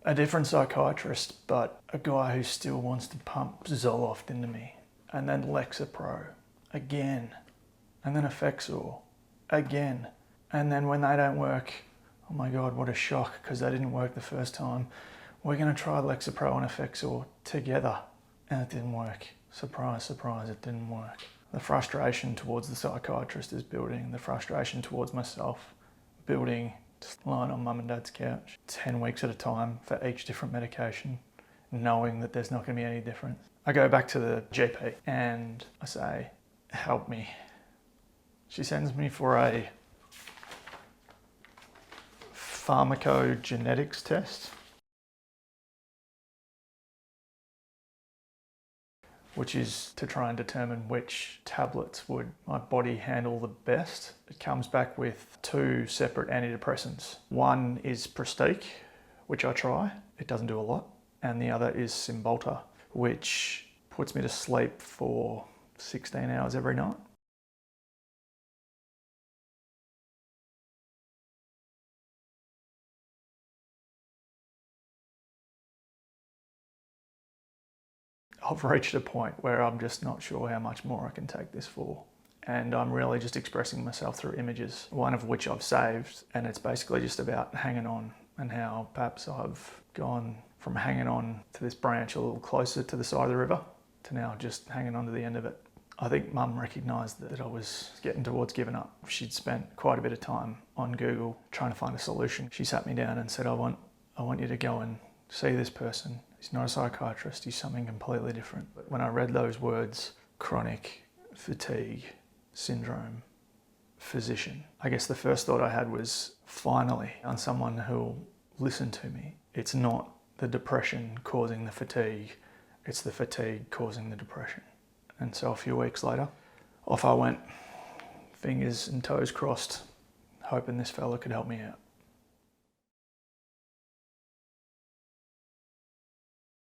A different psychiatrist, but a guy who still wants to pump Zoloft into me. And then Lexapro, again. And then Effexor, again. And then when they don't work, oh my God, what a shock, because they didn't work the first time. We're going to try Lexapro and Effexor together. And it didn't work. Surprise, surprise, it didn't work. The frustration towards the psychiatrist is building. The frustration towards myself building. Just lying on mum and dad's couch 10 weeks at a time for each different medication, knowing that there's not going to be any difference. I go back to the GP and I say, help me. She sends me for a pharmacokinetics test, which is to try and determine which tablets would my body handle the best. It comes back with 2 separate antidepressants. One is Pristiq, which I try. It doesn't do a lot. And the other is Cymbalta, which puts me to sleep for 16 hours every night. I've reached a point where I'm just not sure how much more I can take this for. And I'm really just expressing myself through images, one of which I've saved. And it's basically just about hanging on and how perhaps I've gone from hanging on to this branch a little closer to the side of the river to now just hanging on to the end of it. I think Mum recognised that I was getting towards giving up. She'd spent quite a bit of time on Google trying to find a solution. She sat me down and said, I want you to go and see this person. He's not a psychiatrist, he's something completely different. But when I read those words, chronic fatigue syndrome physician, I guess the first thought I had was, finally, on someone who'll listen to me. It's not the depression causing the fatigue, it's the fatigue causing the depression. And so a few weeks later, off I went, fingers and toes crossed, hoping this fella could help me out.